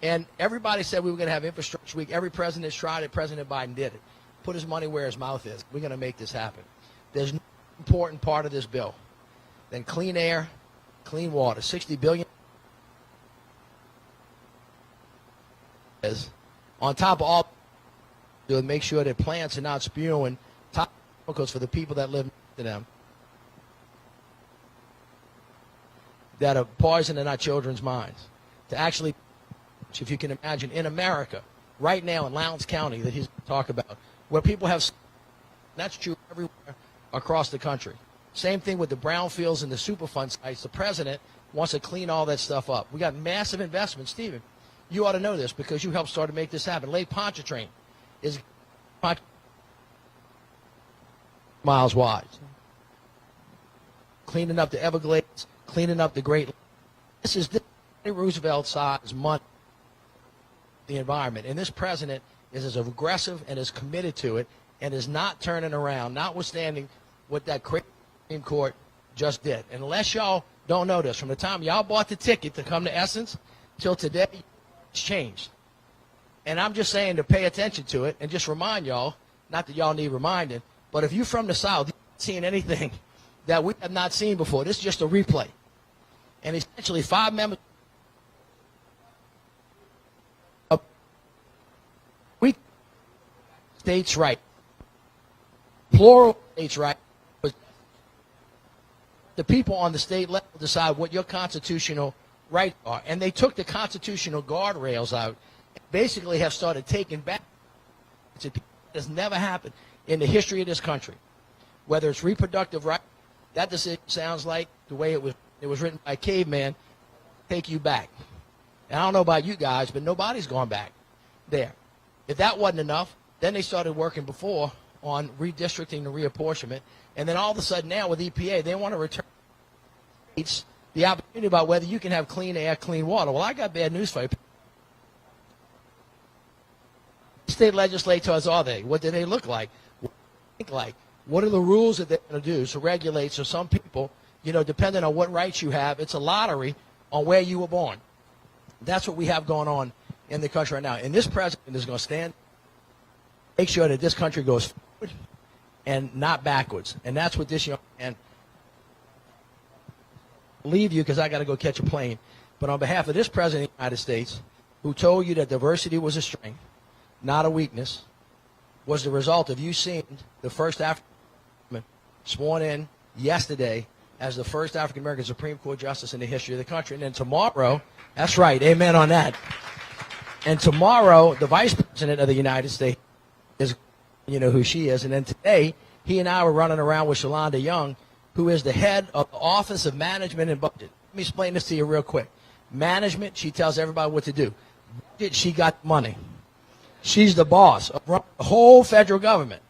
And everybody said we were going to have infrastructure week. Every president's tried it. President Biden did it. Put his money where his mouth is. We're going to make this happen. There's no important part of this bill than clean air, clean water. $60 billion on top of all to make sure that plants are not spewing toxic chemicals for the people that live next to them that are poisoning our children's minds. To actually, if you can imagine, in America, right now in Lowndes County that he's going to talk about, where people have, that's true everywhere across the country. Same thing with the brownfields and the Superfund sites. The president wants to clean all that stuff up. We got massive investments. Stephen, you ought to know this because you helped start to make this happen. Lake Pontchartrain is miles wide. Cleaning up the Everglades, cleaning up the Great Lakes. This is Roosevelt-sized money the environment. And this president is as aggressive and as committed to it and is not turning around, notwithstanding what that crazy Supreme Court just did. And unless y'all don't know this, from the time y'all bought the ticket to come to Essence till today, it's changed. And I'm just saying to pay attention to it and just remind y'all, not that y'all need reminding, but if you're from the South, you're not seeing anything that we have not seen before. This is just a replay. And essentially 5 members of states' right, plural states' right, the people on the state level decide what your constitutional rights are. And they took the constitutional guardrails out and basically have started taking back. It has never happened in the history of this country. Whether it's reproductive rights, that decision sounds like the way it was written by a caveman, take you back. And I don't know about you guys, but nobody's gone back there. If that wasn't enough, then they started working before on redistricting and reapportionment. And then all of a sudden now with EPA, they want to return states the opportunity about whether you can have clean air, clean water. Well, I got bad news for you. State legislators are they? What do they look like? What do they think like? What are the rules that they're going to do to regulate? So some people, you know, depending on what rights you have, it's a lottery on where you were born. That's what we have going on in the country right now. And this president is going to stand, make sure that this country goes forward and not backwards. And that's what this young man, leave you because I got to go catch a plane. But on behalf of this president of the United States, who told you that diversity was a strength, not a weakness, was the result of you seeing the first African sworn in yesterday as the first African-American Supreme Court justice in the history of the country. And then tomorrow, that's right, amen on that. And tomorrow, the vice president of the United States is, you know who she is. And then today, he and I were running around with Shalonda Young, who is the head of the Office of Management and Budget. Let me explain this to you real quick. Management, she tells everybody what to do. Budget, she got money. She's the boss of running the whole federal government.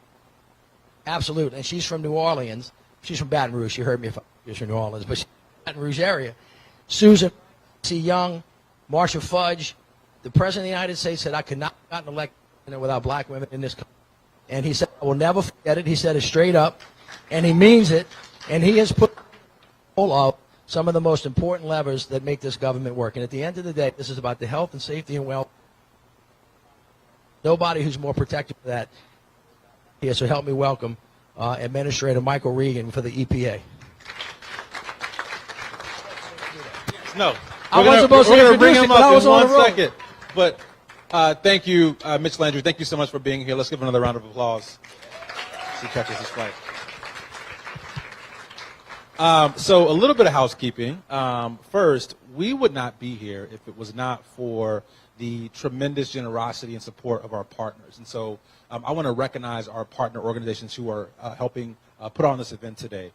Absolutely. And she's from New Orleans. She's from Baton Rouge. You heard me if I was from New Orleans, but she's from the Baton Rouge area. Susan C. Young, Marsha Fudge, the President of the United States said, I could not have gotten elected without black women in this country. And he said, I will never forget it. He said it straight up, and he means it. And he has put all of some of the most important levers that make this government work. And at the end of the day, this is about the health and safety and welfare. Nobody who's more protected for that here. So help me welcome Administrator Michael Regan for the EPA. No, I wasn't supposed to bring him up in 1 second. But thank you, Mitch Landry. Thank you so much for being here. Let's give another round of applause as he catches his flight. So a little bit of housekeeping. First, we would not be here if it was not for the tremendous generosity and support of our partners. And so I want to recognize our partner organizations who are helping put on this event today.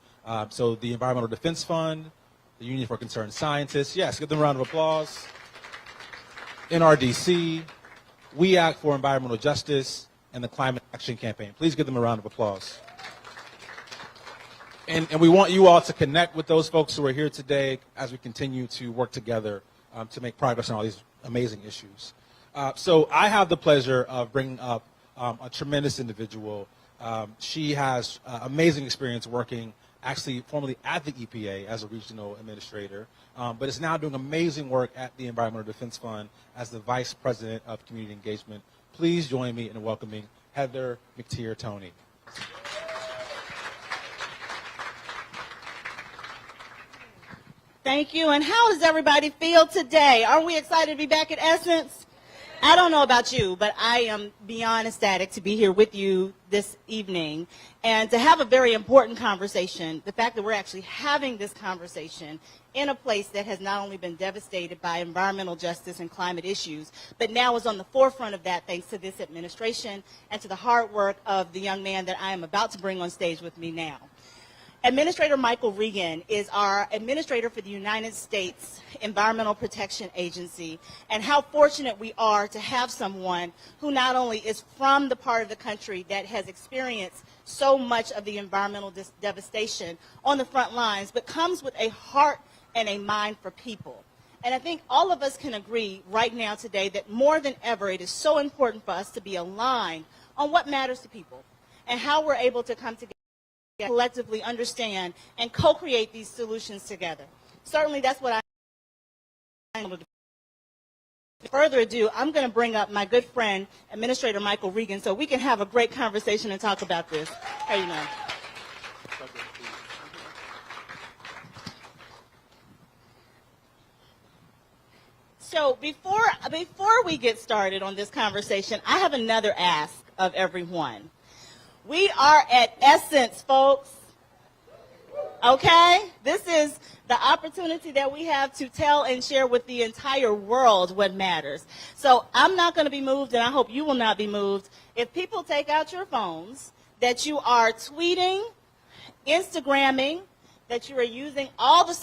So the Environmental Defense Fund, the Union for Concerned Scientists. Yes, give them a round of applause. NRDC, We Act for Environmental Justice, and the Climate Action Campaign. Please give them a round of applause. And we want you all to connect with those folks who are here today as we continue to work together to make progress on all these amazing issues. So I have the pleasure of bringing up a tremendous individual. She has amazing experience working actually formerly at the EPA as a regional administrator, but is now doing amazing work at the Environmental Defense Fund as the Vice President of Community Engagement. Please join me in welcoming Heather McTeer-Toney. Thank you. And how does everybody feel today? Are we excited to be back at Essence? I don't know about you, but I am beyond ecstatic to be here with you this evening and to have a very important conversation. The fact that we're actually having this conversation in a place that has not only been devastated by environmental justice and climate issues, but now is on the forefront of that thanks to this administration and to the hard work of the young man that I am about to bring on stage with me now. Administrator Michael Regan is our administrator for the United States Environmental Protection Agency, and how fortunate we are to have someone who not only is from the part of the country that has experienced so much of the environmental devastation on the front lines, but comes with a heart and a mind for people. And I think all of us can agree right now today that more than ever it is so important for us to be aligned on what matters to people and how we're able to come together, collectively understand and co-create these solutions together. Certainly that's what I'm able to do. Without further ado, I'm going to bring up my good friend, Administrator Michael Regan, so we can have a great conversation and talk about this. How you doing? So before we get started on this conversation, I have another ask of everyone. We are at Essence, folks. Okay? This is the opportunity that we have to tell and share with the entire world what matters. So I'm not going to be moved, and I hope you will not be moved, if people take out your phones, that you are tweeting, Instagramming, that you are using all the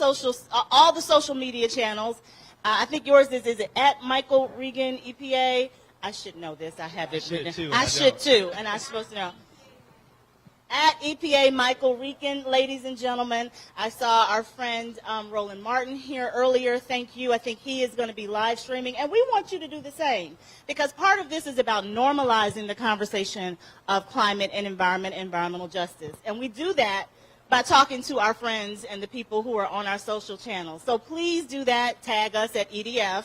social media channels. I think yours is it at Michael Regan EPA? I should know this. I have it written. I should too, and I'm supposed to know. At EPA Michael Regan, ladies and gentlemen. I saw our friend Roland Martin here earlier. Thank you. I think he is going to be live streaming, and we want you to do the same, because part of this is about normalizing the conversation of climate and environmental justice, and we do that by talking to our friends and the people who are on our social channels. So please do that. Tag us at EDF.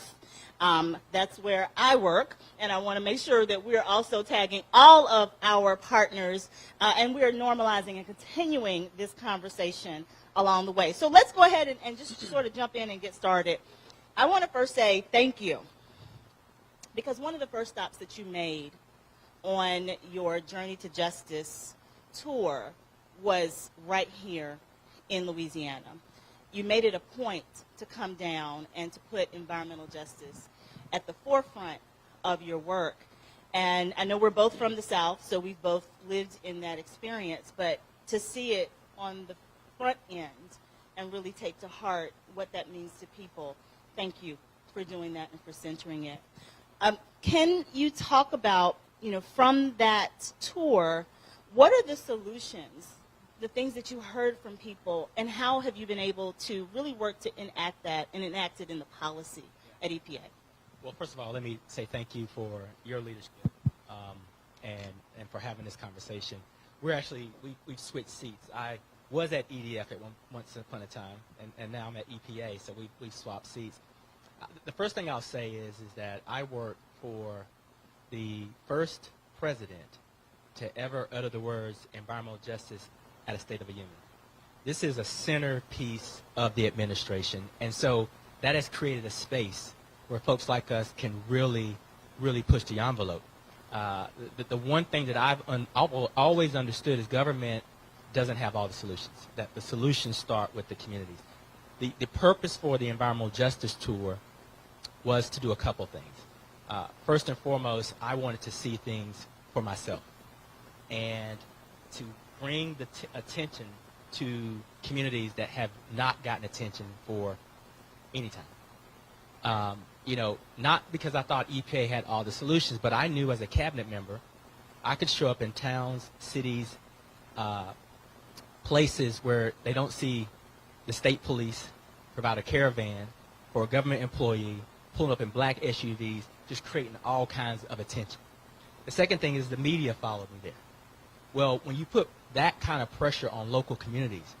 That's where I work, and I want to make sure that we're also tagging all of our partners, and we're normalizing and continuing this conversation along the way. So let's go ahead and just sort of jump in and get started. I want to first say thank you, because one of the first stops that you made on your Journey to Justice tour was right here in Louisiana. You made it a point to come down and to put environmental justice at the forefront of your work. And I know we're both from the South, so we've both lived in that experience, but to see it on the front end and really take to heart what that means to people, thank you for doing that and for centering it. Can you talk about, from that tour, what are the solutions, the things that you heard from people, and how have you been able to really work to enact that and enact it in the policy at EPA? Well, first of all, let me say thank you for your leadership and for having this conversation. We've switched seats. I was at EDF at once upon a time, and now I'm at EPA, so we've swapped seats. The first thing I'll say is that I work for the first president to ever utter the words environmental justice at a State of the Union. This is a centerpiece of the administration, and so that has created a space where folks like us can really push the envelope. The one thing that I've always understood is government doesn't have all the solutions, that the solutions start with the communities. The purpose for the Environmental Justice Tour was to do a couple things. First and foremost, I wanted to see things for myself and to bring the attention to communities that have not gotten attention for any time. Not because I thought EPA had all the solutions, but I knew as a cabinet member, I could show up in towns, cities, places where they don't see the state police provide a caravan for a government employee pulling up in black SUVs, just creating all kinds of attention. The second thing is the media followed me there. Well, when you put that kind of pressure on local communities,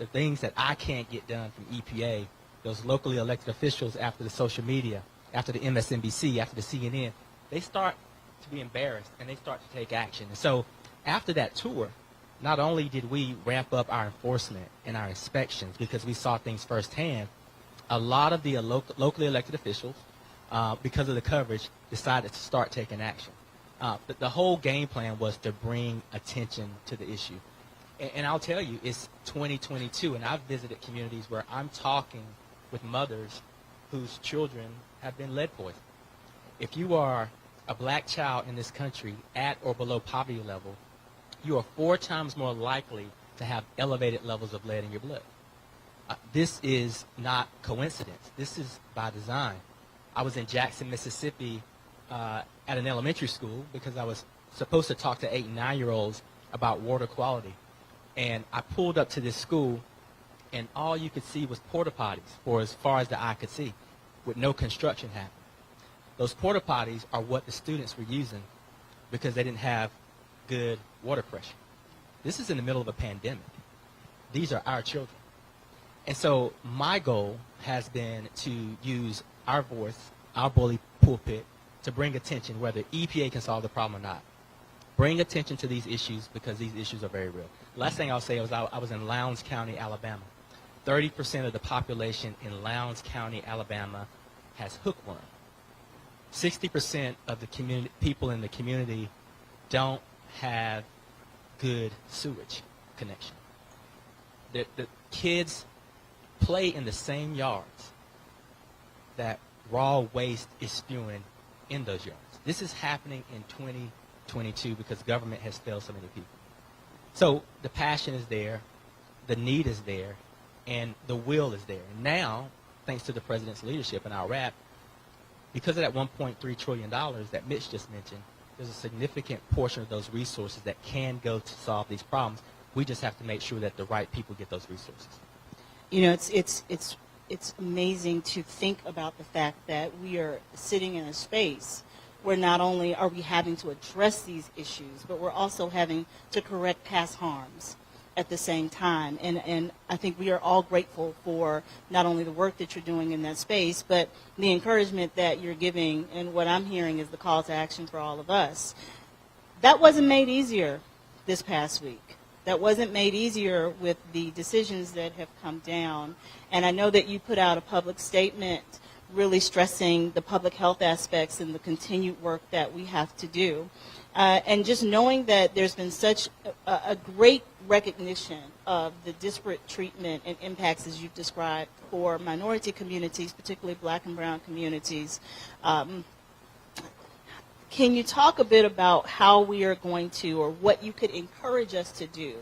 the things that I can't get done from EPA, those locally elected officials after the social media, after the MSNBC, after the CNN, they start to be embarrassed and they start to take action. And so after that tour, not only did we ramp up our enforcement and our inspections because we saw things firsthand, a lot of the locally elected officials, because of the coverage, decided to start taking action. But the whole game plan was to bring attention to the issue. And I'll tell you, it's 2022, and I've visited communities where I'm talking with mothers whose children have been lead poisoned. If you are a black child in this country at or below poverty level, you are 4 times more likely to have elevated levels of lead in your blood. This is not coincidence. This is by design. I was in Jackson, Mississippi at an elementary school because I was supposed to talk to 8 and 9-year-olds about water quality. And I pulled up to this school, and all you could see was porta potties for as far as the eye could see, with no construction happening. Those porta potties are what the students were using because they didn't have good water pressure. This is in the middle of a pandemic. These are our children. And so my goal has been to use our voice, our bully pulpit, to bring attention, whether EPA can solve the problem or not. Bring attention to these issues because these issues are very real. Last thing I'll say is I was in Lowndes County, Alabama. 30% of the population in Lowndes County, Alabama has hookworm. 60% of the people in the community don't have good sewage connection. The kids play in the same yards that raw waste is spewing in those yards. This is happening in 2022 because government has failed so many people. So the passion is there, the need is there, and the will is there. And now, thanks to the president's leadership and our RAP, because of that $1.3 trillion that Mitch just mentioned, there's a significant portion of those resources that can go to solve these problems. We just have to make sure that the right people get those resources. You know, it's amazing to think about the fact that we are sitting in a space where not only are we having to address these issues, but we're also having to correct past harms at the same time. And I think we are all grateful for not only the work that you're doing in that space, but the encouragement that you're giving, and what I'm hearing is the call to action for all of us. That wasn't made easier this past week. That wasn't made easier with the decisions that have come down. And I know that you put out a public statement really stressing the public health aspects and the continued work that we have to do. And just knowing that there's been such a great recognition of the disparate treatment and impacts, as you've described, for minority communities, particularly black and brown communities. Can you talk a bit about how we are going to, or what you could encourage us to do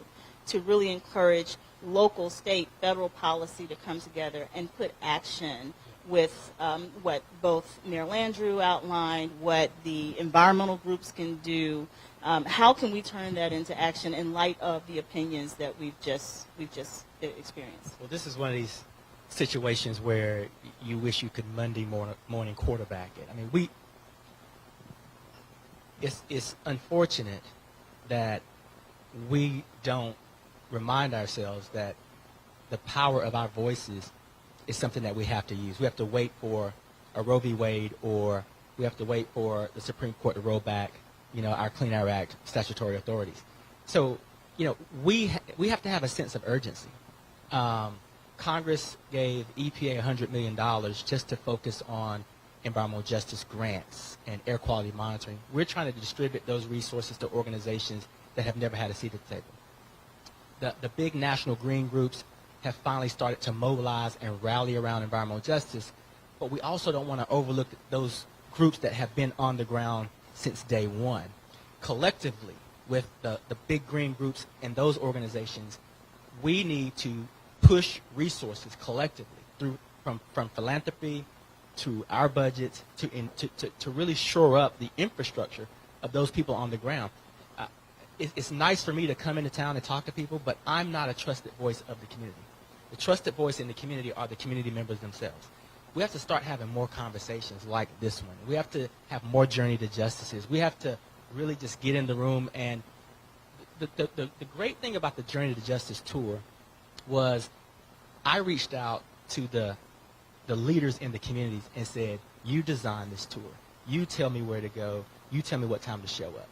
to really encourage local, state, federal policy to come together and put action with what both Mayor Landrieu outlined, what the environmental groups can do? How can we turn that into action in light of the opinions that we've just experienced? Well, this is one of these situations where you wish you could Monday morning quarterback it. I mean, it's unfortunate that we don't remind ourselves that the power of our voices is something that we have to use. We have to wait for a Roe v. Wade, or we have to wait for the Supreme Court to roll back, our Clean Air Act statutory authorities. So, we have to have a sense of urgency. Congress gave EPA $100 million just to focus on environmental justice grants and air quality monitoring. We're trying to distribute those resources to organizations that have never had a seat at the table. The big national green groups have finally started to mobilize and rally around environmental justice, but we also don't want to overlook those groups that have been on the ground since day one. Collectively, with the big green groups and those organizations, we need to push resources collectively from philanthropy to our budgets to really shore up the infrastructure of those people on the ground. It's nice for me to come into town and talk to people, but I'm not a trusted voice of the community. The trusted voice in the community are the community members themselves. We have to start having more conversations like this one. We have to have more journey to justices. We have to really just get in the room. And the great thing about the Journey to Justice tour was I reached out to the leaders in the communities and said, you design this tour. You tell me where to go. You tell me what time to show up.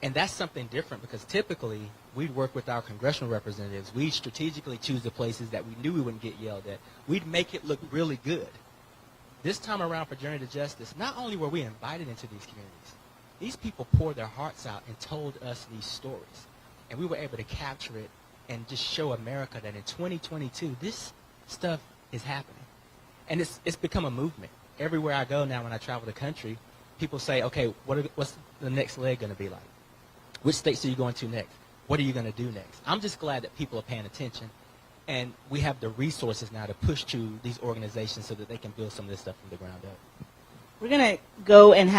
And that's something different because typically we'd work with our congressional representatives. We'd strategically choose the places that we knew we wouldn't get yelled at. We'd make it look really good. This time around for Journey to Justice, not only were we invited into these communities, these people poured their hearts out and told us these stories. And we were able to capture it and just show America that in 2022, this stuff is happening. And it's become a movement. Everywhere I go now when I travel the country, people say, okay, what's the next leg going to be like? Which states are you going to next? What are you going to do next? I'm just glad that people are paying attention. And we have the resources now to push to these organizations so that they can build some of this stuff from the ground up. We're going to go and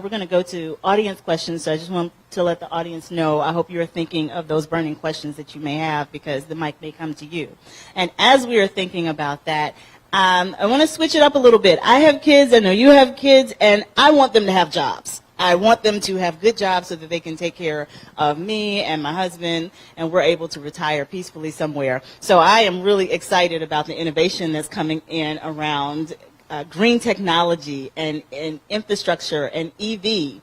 we're going to go to audience questions. So I just want to let the audience know, I hope you're thinking of those burning questions that you may have because the mic may come to you. And as we are thinking about that, I want to switch it up a little bit. I have kids, I know you have kids, and I want them to have jobs. I want them to have good jobs so that they can take care of me and my husband, and we're able to retire peacefully somewhere. So I am really excited about the innovation that's coming in around green technology and infrastructure and EV,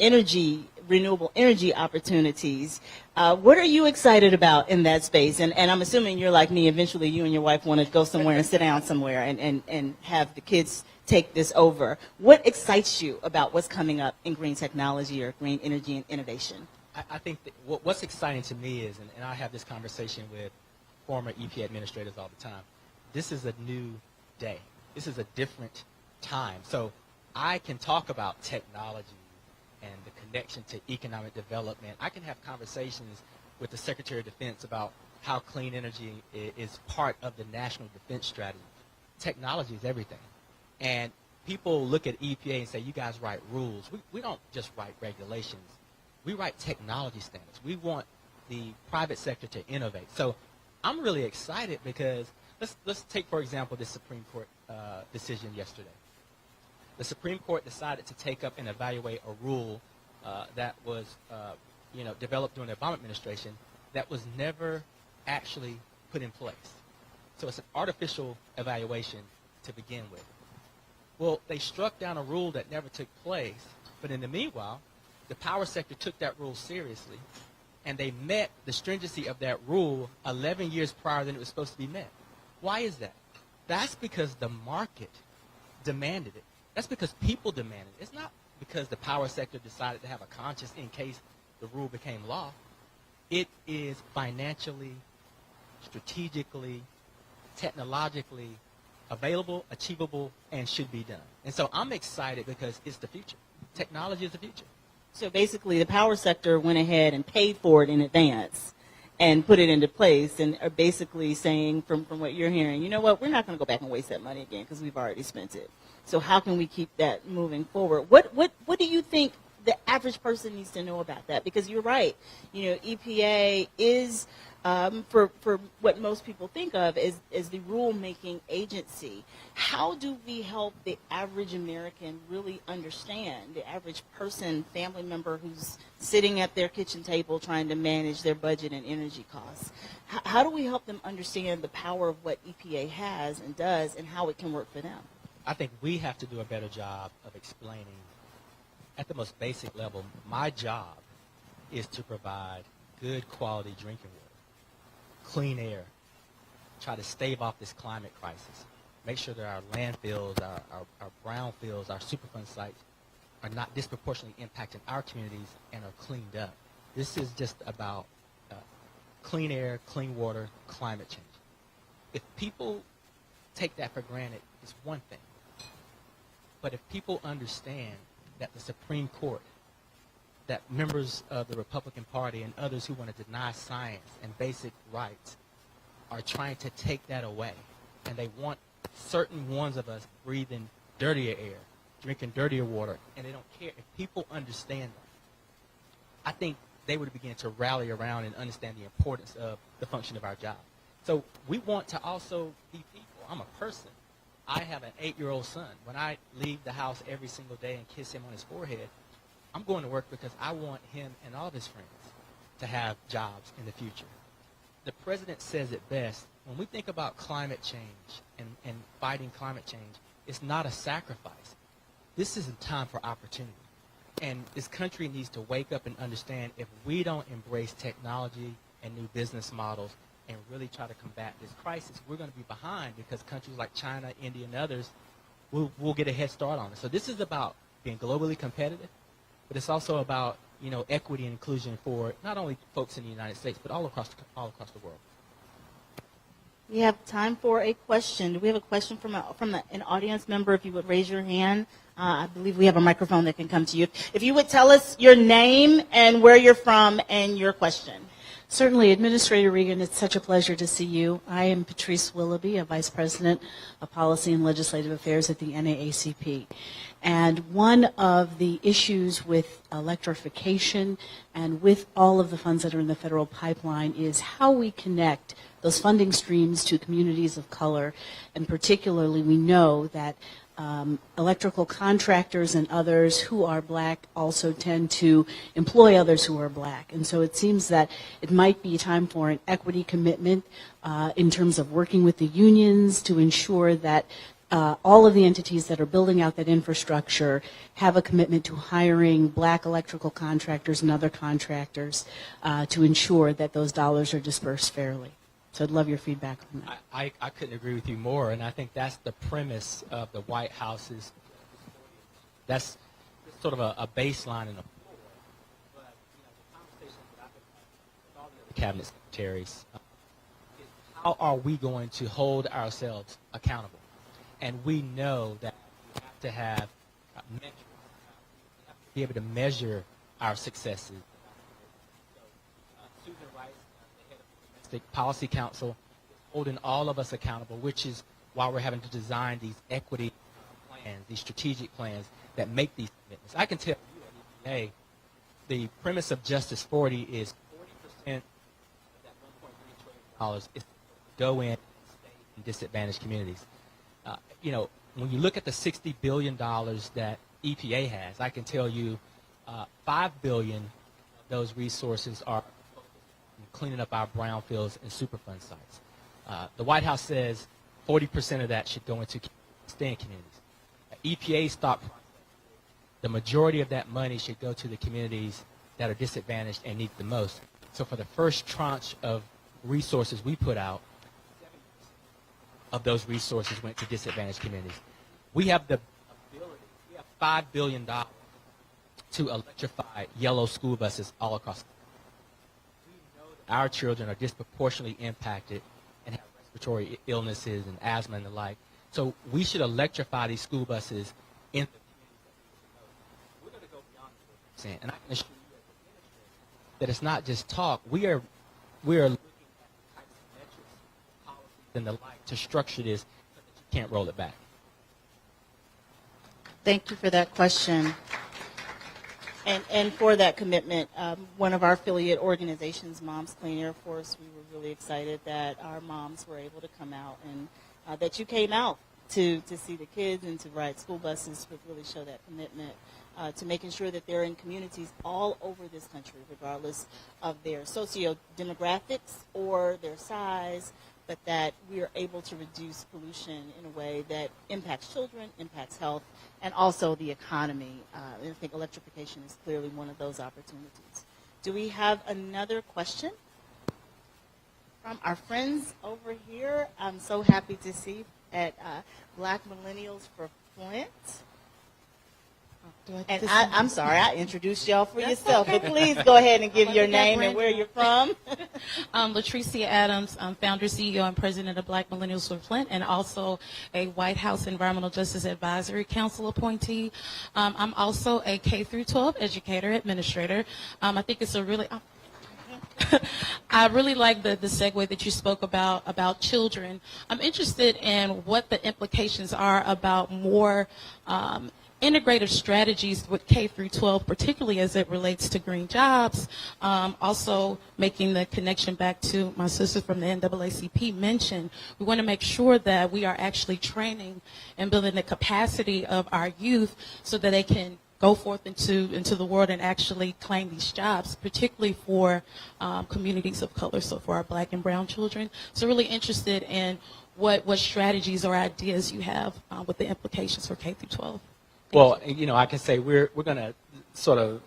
energy, renewable energy opportunities. What are you excited about in that space? And I'm assuming you're like me. Eventually you and your wife want to go somewhere and sit down somewhere and have the kids take this over. What excites you about what's coming up in green technology or green energy and innovation? I think that what's exciting to me is, and I have this conversation with former EPA administrators all the time, this is a new day. This is a different time. So I can talk about technology and the connection to economic development. I can have conversations with the Secretary of Defense about how clean energy is part of the national defense strategy. Technology is everything. And people look at EPA and say, you guys write rules. We don't just write regulations. We write technology standards. We want the private sector to innovate. So I'm really excited because let's take, for example, the Supreme Court decision yesterday. The Supreme Court decided to take up and evaluate a rule that was developed during the Obama administration that was never actually put in place. So it's an artificial evaluation to begin with. Well, they struck down a rule that never took place, but in the meanwhile, the power sector took that rule seriously, and they met the stringency of that rule 11 years prior than it was supposed to be met. Why is that? That's because the market demanded it. That's because people demanded it. It's not because the power sector decided to have a conscience in case the rule became law. It is financially, strategically, technologically available, achievable, and should be done. And so I'm excited because it's the future. Technology is the future. So basically the power sector went ahead and paid for it in advance and put it into place and are basically saying from what you're hearing, you know what, we're not going to go back and waste that money again because we've already spent it. So how can we keep that moving forward? What do you think the average person needs to know about that? Because you're right. EPA is, for what most people think of as the rule-making agency. How do we help the average American really understand, the average person, family member who's sitting at their kitchen table trying to manage their budget and energy costs? How do we help them understand the power of what EPA has and does and how it can work for them? I think we have to do a better job of explaining at the most basic level. My job is to provide good quality drinking water, clean air, try to stave off this climate crisis, make sure that our landfills, our brownfields, our Superfund sites are not disproportionately impacting our communities and are cleaned up. This is just about clean air, clean water, climate change. If people take that for granted, it's one thing. But if people understand that the Supreme Court, that members of the Republican Party and others who want to deny science and basic rights are trying to take that away, and they want certain ones of us breathing dirtier air, drinking dirtier water, and they don't care. If people understand that, I think they would begin to rally around and understand the importance of the function of our job. So we want to also be people. I'm a person. I have an 8-year-old son. When I leave the house every single day and kiss him on his forehead, I'm going to work because I want him and all of his friends to have jobs in the future. the president says it best. When we think about climate change and fighting climate change, it's not a sacrifice. This is a time for opportunity. And this country needs to wake up and understand if we don't embrace technology and new business models and really try to combat this crisis, we're going to be behind because countries like China, India, and others will get a head start on it. So this is about being globally competitive, but it's also about, you know, equity and inclusion for not only folks in the United States, but all across the world. We have time for a question. Do we have a question from an audience member? If you would raise your hand. I believe we have a microphone that can come to you. If you would tell us your name and where you're from and your question. Certainly. Administrator Regan, it's such a pleasure to see you. I am Patrice Willoughby, a Vice President of Policy and Legislative Affairs at the NAACP. And one of the issues with electrification and with all of the funds that are in the federal pipeline is how we connect those funding streams to communities of color. And particularly, we know that electrical contractors and others who are black also tend to employ others who are black. And so it seems that it might be time for an equity commitment in terms of working with the unions to ensure that all of the entities that are building out that infrastructure have a commitment to hiring black electrical contractors and other contractors to ensure that those dollars are dispersed fairly. So I'd love your feedback on that. I couldn't agree with you more, and I think that's the premise of the White House's. That's sort of a baseline and a floor. But the conversations that I've been having with all the other cabinet secretaries is how are we going to hold ourselves accountable? And we know that we have to have metrics. We have to be able to measure our successes. Susan Rice, the head of the Domestic Policy Council, is holding all of us accountable, which is why we're having to design these equity plans, these strategic plans that make these commitments. I can tell you at EPA, the premise of Justice 40 is 40% of that $1.3 trillion is to go in and stay in disadvantaged communities. You know, when you look at the $60 billion that EPA has, I can tell you $5 billion of those resources are cleaning up our brownfields and Superfund sites. The White House says 40% of that should go into stay-in communities. EPA stopped. The majority of that money should go to the communities that are disadvantaged and need the most. So for the first tranche of resources we put out, of those resources went to disadvantaged communities. We have the ability, we have $5 billion to electrify yellow school buses all across the country. We know that our children are disproportionately impacted and have respiratory illnesses and asthma and the like. So we should electrify these school buses in the communities that we should know. We're going to go beyond 40%. And I can assure you as an administrator that it's not just talk. We are looking and the like to structure this so that you can't roll it back. Thank you for that question and for that commitment. One of our affiliate organizations, Moms Clean Air Force, we were really excited that our moms were able to come out and that you came out to see the kids and to ride school buses, but really show that commitment to making sure that they're in communities all over this country, regardless of their socio-demographics or their size, but that we are able to reduce pollution in a way that impacts children, impacts health, and also the economy. And I think electrification is clearly one of those opportunities. Do we have another question from our friends over here? I'm so happy to see at Black Millennials for Flint. And I'm sorry, I introduced y'all for yourself, but please go ahead and give your name and where you're from. Latricia Adams, founder, CEO, and president of Black Millennials for Flint, and also a White House Environmental Justice Advisory Council appointee. I'm also a K-12 educator, administrator. I think it's a really... I really like the segue that you spoke about children. I'm interested in what the implications are about more integrative strategies with K through 12, particularly as it relates to green jobs. Also making the connection back to my sister from the NAACP mentioned, we want to make sure that we are actually training and building the capacity of our youth so that they can go forth into the world and actually claim these jobs, particularly for communities of color, so for our black and brown children. So really interested in what strategies or ideas you have with the implications for K through 12. Well, you know, I can say we're going to sort of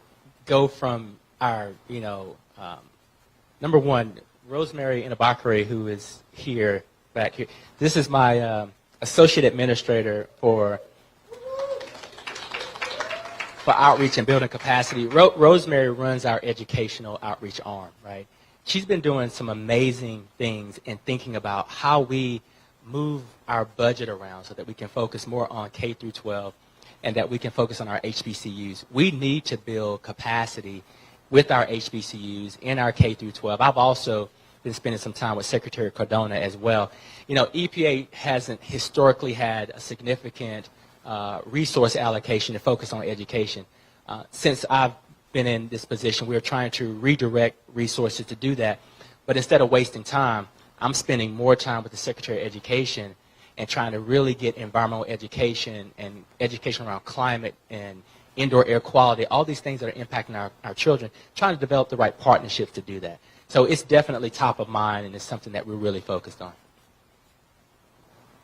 go from our, number one, Rosemary Inabakare, who is here, back here. This is my associate administrator for outreach and building capacity. Rosemary runs our educational outreach arm, right? She's been doing some amazing things in thinking about how we move our budget around so that we can focus more on K through 12 and that we can focus on our HBCUs. We need to build capacity with our HBCUs in our K through 12. I've also been spending some time with Secretary Cardona as well. You know, EPA hasn't historically had a significant resource allocation to focus on education. Since I've been in this position, we're trying to redirect resources to do that. But instead of wasting time, I'm spending more time with the Secretary of Education and trying to really get environmental education and education around climate and indoor air quality, all these things that are impacting our children, trying to develop the right partnerships to do that. So it's definitely top of mind, and it's something that we're really focused on.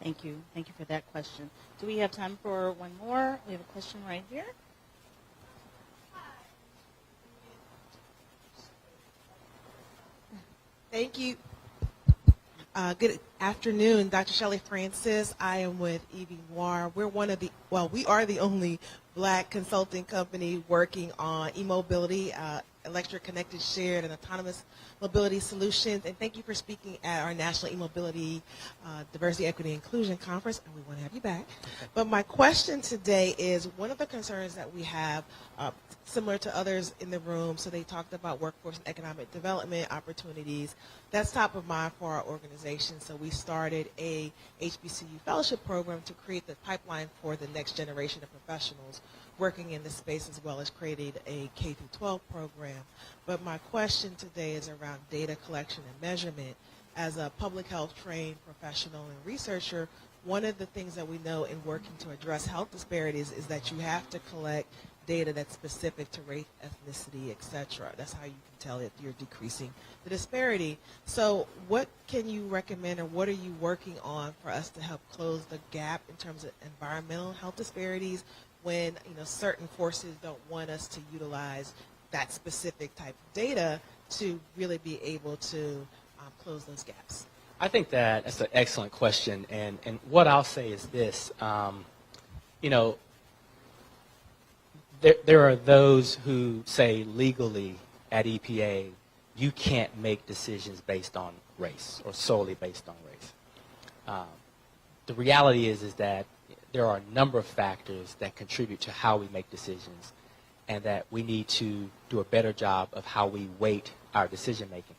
Thank you. Thank you for that question. Do we have time for one more? We have a question right here. Thank you. Good afternoon, Dr. Shelley Francis. I am with EV Noir. We are the only black consulting company working on e-mobility, electric, connected, shared, and autonomous mobility solutions. And thank you for speaking at our National E-Mobility Diversity, Equity, Inclusion Conference, and we want to have you back. But my question today is, one of the concerns that we have, similar to others in the room, so they talked about workforce and economic development opportunities. That's top of mind for our organization, so we started a HBCU fellowship program to create the pipeline for the next generation of professionals working in this space, as well as created a K through 12 program. But my question today is around data collection and measurement. As a public health trained professional and researcher, one of the things that we know in working to address health disparities is that you have to collect data that's specific to race, ethnicity, etc. That's how you can tell if you're decreasing the disparity. So what can you recommend, or what are you working on for us to help close the gap in terms of environmental health disparities when certain forces don't want us to utilize that specific type of data to really be able to close those gaps? I think that's an excellent question, and what I'll say is this. There are those who say legally at EPA you can't make decisions based on race or solely based on race. The reality is that there are a number of factors that contribute to how we make decisions, and that we need to do a better job of how we weight our decision making.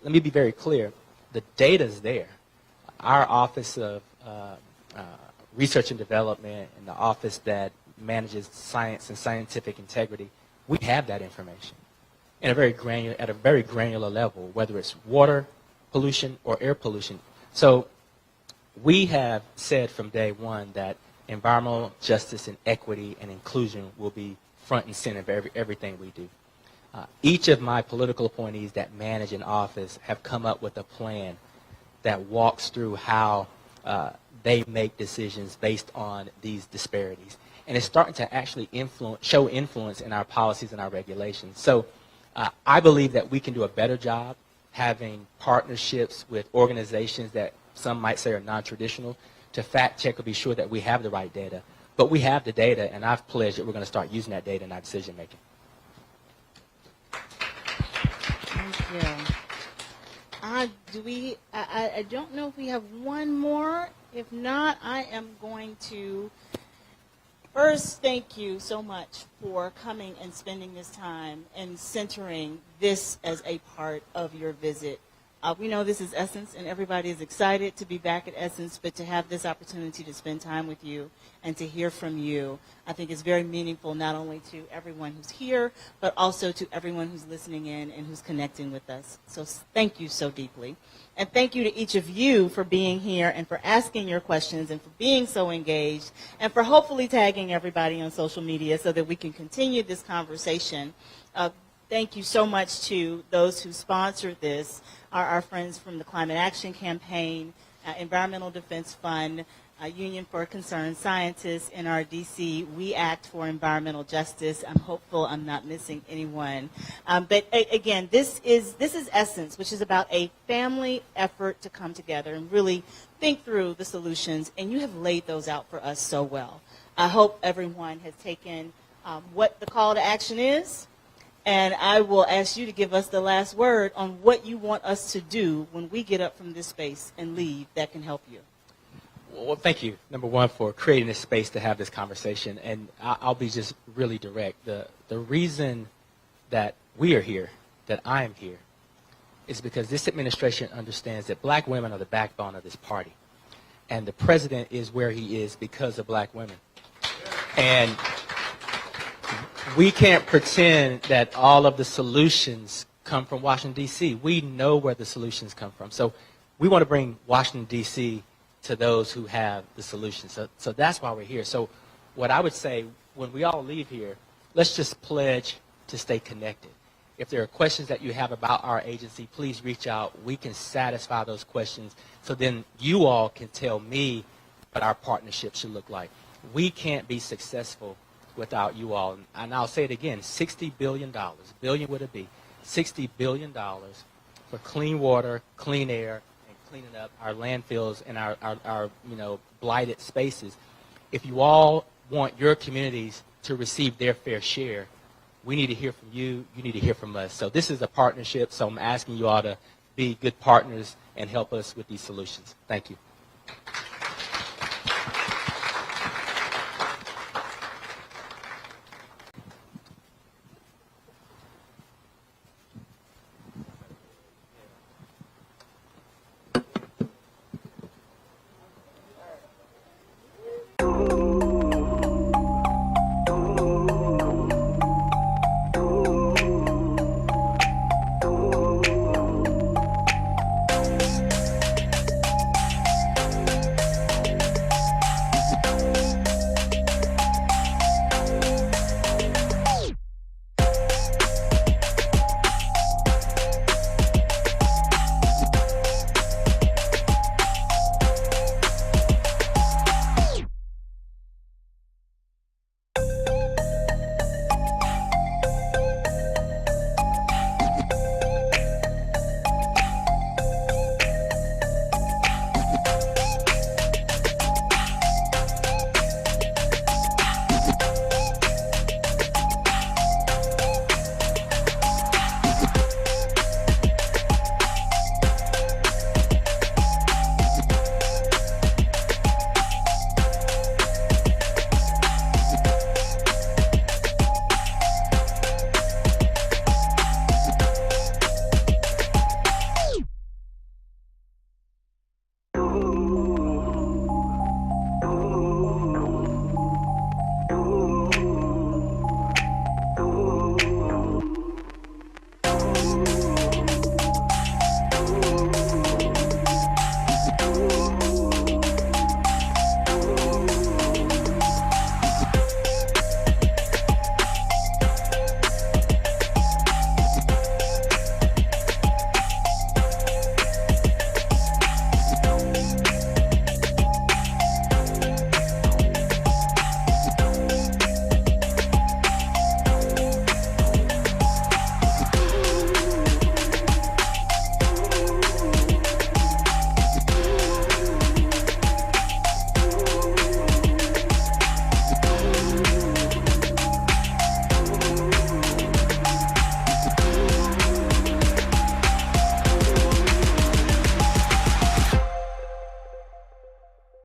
Let me be very clear. The data's there. Our Office of Research and Development and the office that manages science and scientific integrity, we have that information at a very granular level, whether it's water pollution or air pollution. So we have said from day one that environmental justice and equity and inclusion will be front and center of everything we do. Each of my political appointees that manage an office have come up with a plan that walks through how they make decisions based on these disparities. And it's starting to actually show influence in our policies and our regulations. So I believe that we can do a better job having partnerships with organizations that some might say are non-traditional to fact check or be sure that we have the right data. But we have the data, and I've pledged that we're going to start using that data in our decision making. Thank you. I don't know if we have one more. If not, I am going to first thank you so much for coming and spending this time and centering this as a part of your visit We know this is Essence, and everybody is excited to be back at Essence, but to have this opportunity to spend time with you and to hear from you, I think is very meaningful, not only to everyone who's here, but also to everyone who's listening in and who's connecting with us. So thank you so deeply. And thank you to each of you for being here and for asking your questions and for being so engaged and for hopefully tagging everybody on social media so that we can continue this conversation. Thank you so much to those who sponsored this, our friends from the Climate Action Campaign, Environmental Defense Fund, Union for Concerned Scientists, NRDC, We Act for Environmental Justice. I'm hopeful I'm not missing anyone. But again, this is Essence, which is about a family effort to come together and really think through the solutions, and you have laid those out for us so well. I hope everyone has taken what the call to action is, and I will ask you to give us the last word on what you want us to do when we get up from this space and leave that can help you. Well, thank you, number one, for creating this space to have this conversation. And I'll be just really direct. The reason that we are here, that I am here, is because this administration understands that black women are the backbone of this party. And the president is where he is because of black women. And we can't pretend that all of the solutions come from Washington, D.C. We know where the solutions come from. So we want to bring Washington, D.C. to those who have the solutions. So that's why we're here. So what I would say, when we all leave here, let's just pledge to stay connected. If there are questions that you have about our agency, please reach out. We can satisfy those questions so then you all can tell me what our partnership should look like. We can't be successful without you all. And I'll say it again, $60 billion, billion would it be, $60 billion for clean water, clean air, and cleaning up our landfills and our blighted spaces. If you all want your communities to receive their fair share, we need to hear from you. You need to hear from us. So this is a partnership, so I'm asking you all to be good partners and help us with these solutions. Thank you.